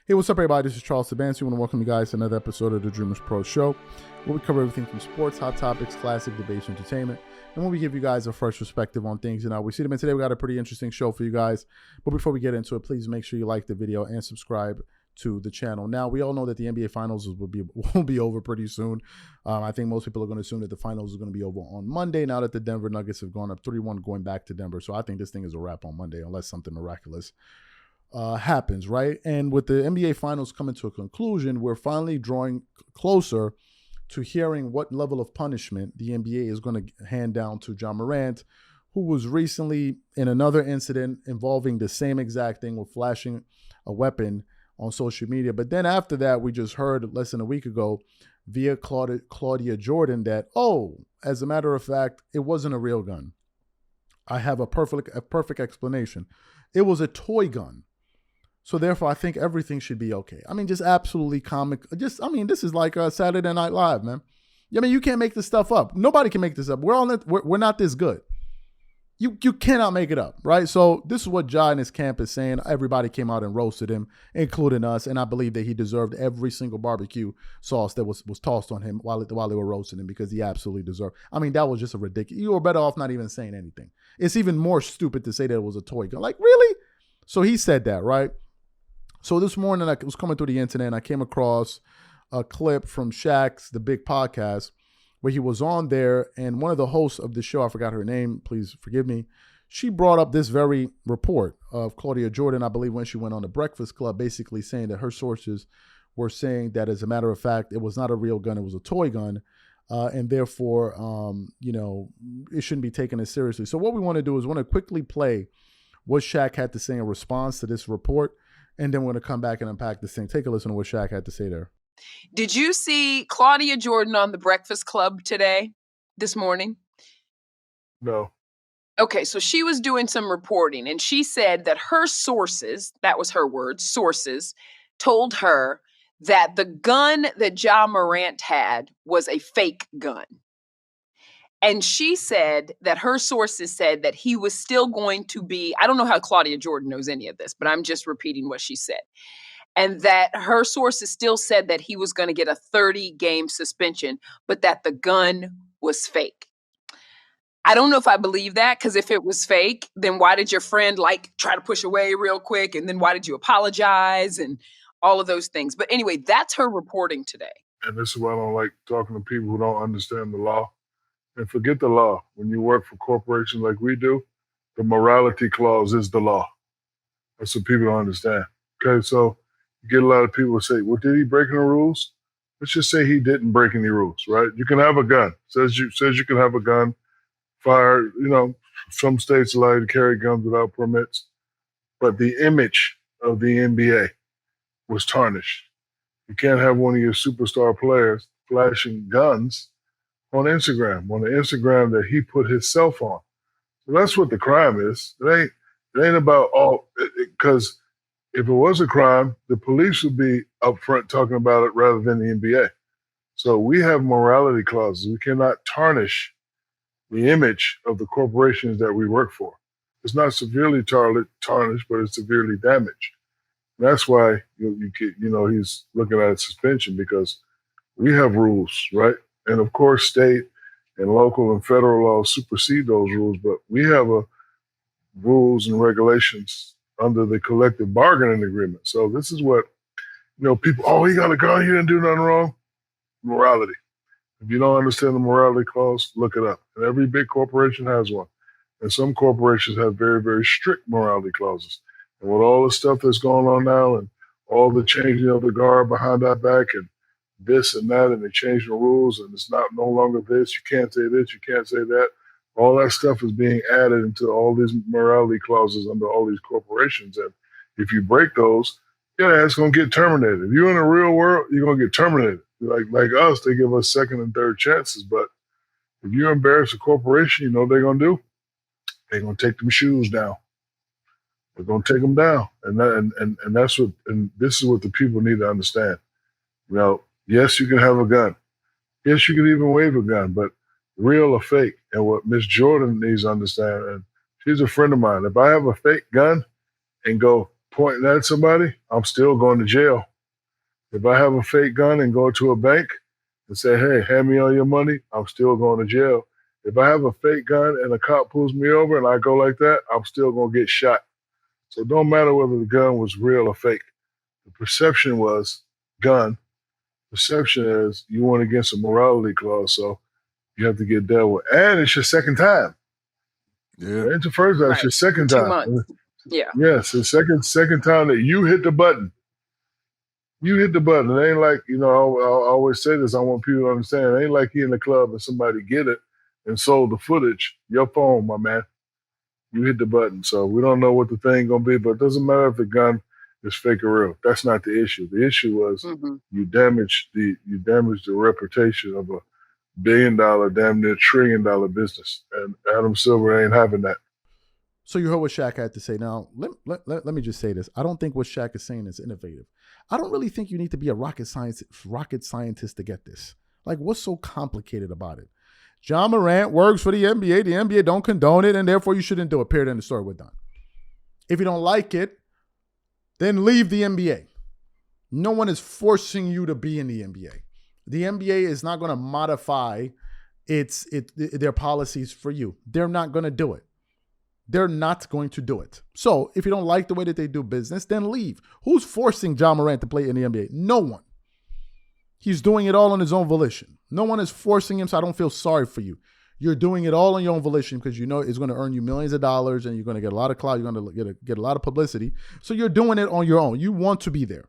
Hey, what's up, everybody? This is Charles Sabansi. I want to welcome you guys to another episode of the Dreamers Pro Show, where we cover everything from sports, hot topics, classic debates, entertainment, and when we give you guys a fresh perspective on things. And we see them. And today we got a pretty interesting show for you guys. But before we get into it, please make sure you like the video and subscribe to the channel. Now, we all know that the NBA Finals will be over pretty soon. I think most people are going to assume that the Finals is going to be over on Monday now that the Denver Nuggets have gone up 3-1 going back to Denver. So I think this thing is a wrap on Monday unless something miraculous happens, right? And with the NBA Finals coming to a conclusion, we're finally drawing closer to hearing what level of punishment the NBA is going to hand down to Ja Morant, who was recently in another incident involving the same exact thing with flashing a weapon on social media. But then after that, we just heard less than a week ago via Claudia Jordan that, as a matter of fact, it wasn't a real gun. I have a perfect explanation. It was a toy gun. So therefore, I think everything should be okay. I mean, just absolutely comic. This is like Saturday Night Live, man. I mean, you can't make this stuff up. Nobody can make this up. We're not this good. You cannot make it up, right? So this is what Ja and his camp is saying. Everybody came out and roasted him, including us, and I believe that he deserved every single barbecue sauce that was tossed on him while they were roasting him, because he absolutely deserved. I mean, that was just a ridiculous. You were better off not even saying anything. It's even more stupid to say that it was a toy gun. Like, really? So he said that, right? So this morning I was coming through the internet and I came across a clip from Shaq's The Big Podcast where he was on there, and one of the hosts of the show, I forgot her name, please forgive me, she brought up this very report of Claudia Jordan, I believe, when she went on the Breakfast Club, basically saying that her sources were saying that, as a matter of fact, it was not a real gun, it was a toy gun, and therefore, it shouldn't be taken as seriously. So what we want to do is want to quickly play what Shaq had to say in response to this report, and then we're going to come back and unpack this thing. Take a listen to what Shaq had to say there. Did you see Claudia Jordan on the Breakfast Club this morning? No. Okay, so she was doing some reporting, and she said that her sources, that was her words, sources, told her that the gun that Ja Morant had was a fake gun. And she said that her sources said that he was still going to be, I don't know how Claudia Jordan knows any of this, but I'm just repeating what she said. And that her sources still said that he was going to get a 30-game suspension, but that the gun was fake. I don't know if I believe that, because if it was fake, then why did your friend try to push away real quick? And then why did you apologize and all of those things? But anyway, that's her reporting today. And this is why I don't like talking to people who don't understand the law. And forget the law. When you work for corporations like we do, the morality clause is the law. That's what people don't understand. Okay, so you get a lot of people who say, well, did he break any rules? Let's just say he didn't break any rules, right? You can have a gun. Says you can have a gun, fire, some states allow you to carry guns without permits. But the image of the NBA was tarnished. You can't have one of your superstar players flashing guns on Instagram, on the Instagram that he put himself on. So that's what the crime is. It ain't about because if it was a crime, the police would be up front talking about it rather than the NBA. So we have morality clauses. We cannot tarnish the image of the corporations that we work for. It's not severely tarnished, but it's severely damaged. And that's why he's looking at a suspension, because we have rules, right? And of course, state and local and federal laws supersede those rules, but we have rules and regulations under the collective bargaining agreement. So this is what, people, he got a gun, he didn't do nothing wrong. Morality. If you don't understand the morality clause, look it up. And every big corporation has one. And some corporations have very, very strict morality clauses. And with all the stuff that's going on now and all the changing of the guard behind our back and this and that, and they change the rules, and it's no longer this, you can't say this, you can't say that. All that stuff is being added into all these morality clauses under all these corporations. And if you break those, it's going to get terminated. If you're in the real world, you're going to get terminated. Like us, they give us second and third chances. But if you embarrass a corporation, you know what they're going to do? They're going to take them shoes down. They're going to take them down. And that's what, and this is what the people need to understand. Yes, you can have a gun. Yes, you can even wave a gun, but real or fake. And what Miss Jordan needs to understand, and she's a friend of mine, if I have a fake gun and go, pointing at somebody, I'm still going to jail. If I have a fake gun and go to a bank and say, hey, hand me all your money, I'm still going to jail. If I have a fake gun and a cop pulls me over and I go like that, I'm still going to get shot. So it don't matter whether the gun was real or fake. The perception was gun. Perception is you went against a morality clause, so you have to get dealt with. And it's your second time. Yeah. It's your first time, Right. it's your second 2 time. months. Yeah. Yes, the second time that you hit the button. You hit the button. It ain't like, I always say this, I want people to understand, it ain't like you in the club and somebody get it and sold the footage. Your phone, my man. You hit the button. So we don't know what the thing gonna be, but it doesn't matter if the gun is fake or real. That's not the issue. The issue was you damaged the reputation of a $1 billion, damn near $1 trillion business. And Adam Silver ain't having that. So you heard what Shaq had to say. Now, let me just say this. I don't think what Shaq is saying is innovative. I don't really think you need to be a rocket scientist to get this. Like, what's so complicated about it? Ja Morant works for the NBA. The NBA don't condone it, and therefore you shouldn't do it. Period. End of story. We're done. If you don't like it, then leave the NBA. No one is forcing you to be in the NBA. The NBA is not going to modify their policies for you. They're not going to do it. They're not going to do it. So if you don't like the way that they do business, then leave. Who's forcing Ja Morant to play in the NBA? No one. He's doing it all on his own volition. No one is forcing him, so I don't feel sorry for you. You're doing it all on your own volition because you know it's going to earn you millions of dollars and you're going to get a lot of clout. You're going to get a lot of publicity. So you're doing it on your own. You want to be there.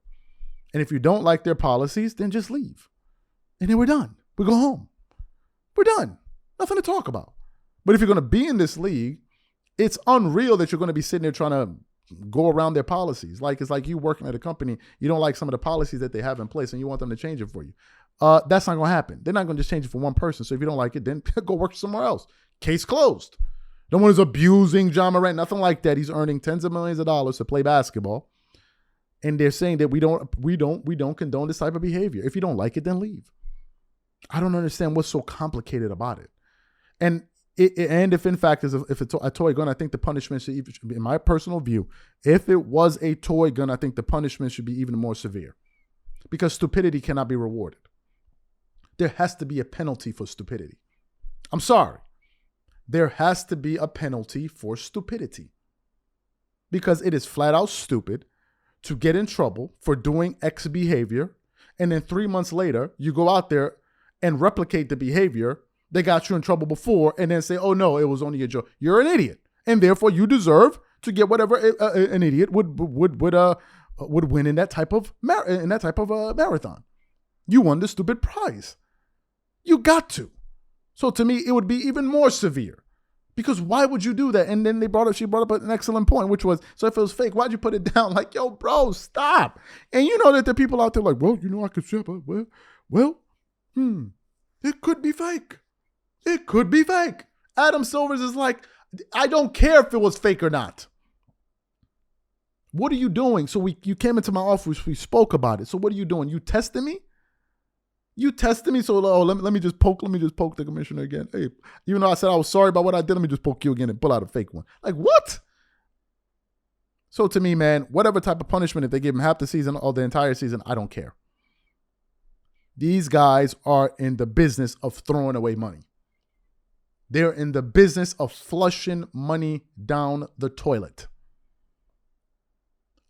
And if you don't like their policies, then just leave. And then we're done. We go home. We're done. Nothing to talk about. But if you're going to be in this league, it's unreal that you're going to be sitting there trying to go around their policies. Like, it's like you working at a company, you don't like some of the policies that they have in place and you want them to change it for you. That's not going to happen. They're not going to just change it for one person. So if you don't like it, then go work somewhere else. Case closed. No one is abusing Ja Morant, nothing like that. He's earning tens of millions of dollars to play basketball. And they're saying that we don't condone this type of behavior. If you don't like it, then leave. I don't understand what's so complicated about it. And if in fact if it's a toy gun, I think the punishment should, in my personal view, if it was a toy gun, I think the punishment should be even more severe, because stupidity cannot be rewarded. There has to be a penalty for stupidity. I'm sorry. There has to be a penalty for stupidity, because it is flat out stupid to get in trouble for doing X behavior, and then 3 months later you go out there and replicate the behavior they got you in trouble before, and then say, oh no, it was only a joke. You're an idiot. And therefore you deserve to get whatever an idiot would win in that type of marathon. You won the stupid prize. You got to. So to me, it would be even more severe, because why would you do that? And then she brought up an excellent point, which was, so if it was fake, why'd you put it down? Like, yo, bro, stop. And you know that there are people out there like, well, I could say, it could be fake. It could be fake. Adam Silver is like, I don't care if it was fake or not. What are you doing? So you came into my office, we spoke about it. So what are you doing? You testing me? You testing me? So let me just poke the commissioner again. Hey, even though I said I was sorry about what I did, let me just poke you again and pull out a fake one. Like, what? So to me, man, whatever type of punishment, if they give him half the season or the entire season, I don't care. These guys are in the business of throwing away money. They're in the business of flushing money down the toilet.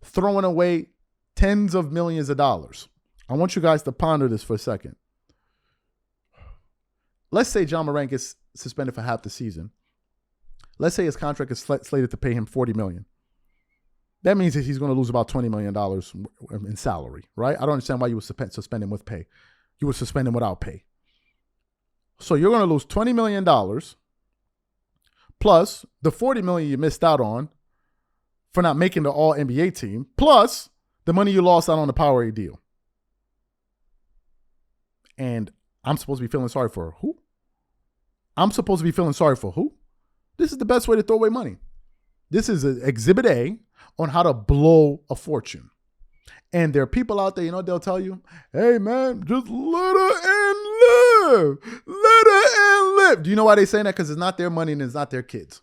Throwing away tens of millions of dollars. I want you guys to ponder this for a second. Let's say Ja Morant gets suspended for half the season. Let's say his contract is slated to pay him $40 million. That means that he's going to lose about $20 million in salary, right? I don't understand why you would suspend him with pay. You would suspend him without pay. So you're going to lose $20 million plus the $40 million you missed out on for not making the All-NBA team, plus the money you lost out on the Powerade deal. And I'm supposed to be feeling sorry for who? I'm supposed to be feeling sorry for who? This is the best way to throw away money. This is exhibit A on how to blow a fortune. And there are people out there, they'll tell you, hey, man, just let her and live. Let her and live. Do you know why they're saying that? Because it's not their money and it's not their kids.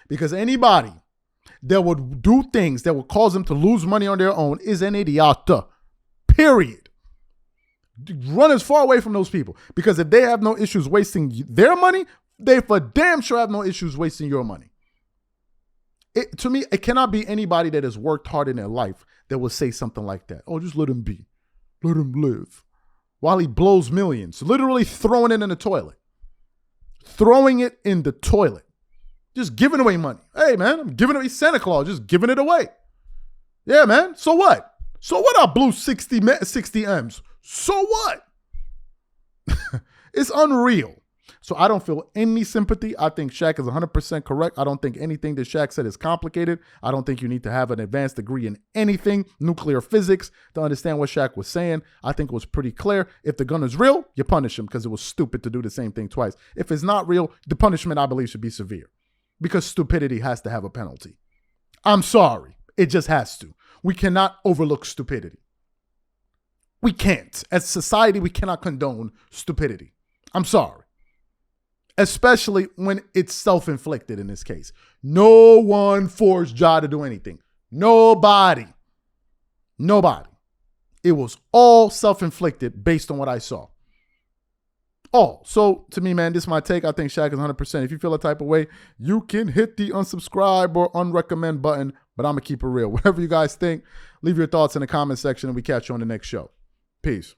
Because anybody that would do things that would cause them to lose money on their own is an idiot. Period. Run as far away from those people, because if they have no issues wasting their money, they for damn sure have no issues wasting your money. To me, it cannot be anybody that has worked hard in their life that will say something like that. Oh, just let him be. Let him live. While he blows millions, literally throwing it in the toilet. Throwing it in the toilet. Just giving away money. Hey, man, I'm giving away Santa Claus, just giving it away. Yeah, man, so what? So what I blew 60 M's? So what? It's unreal. So I don't feel any sympathy. I think Shaq is 100% correct. I don't think anything that Shaq said is complicated. I don't think you need to have an advanced degree in anything, nuclear physics, to understand what Shaq was saying. I think it was pretty clear. If the gun is real, you punish him because it was stupid to do the same thing twice. If it's not real, the punishment, I believe, should be severe because stupidity has to have a penalty. I'm sorry. It just has to. We cannot overlook stupidity. We can't. As society, we cannot condone stupidity. I'm sorry. Especially when it's self-inflicted in this case. No one forced Ja to do anything. Nobody. It was all self-inflicted based on what I saw. All. So, to me, man, this is my take. I think Shaq is 100%. If you feel a type of way, you can hit the unsubscribe or unrecommend button, but I'm going to keep it real. Whatever you guys think, leave your thoughts in the comment section and we catch you on the next show. Peace.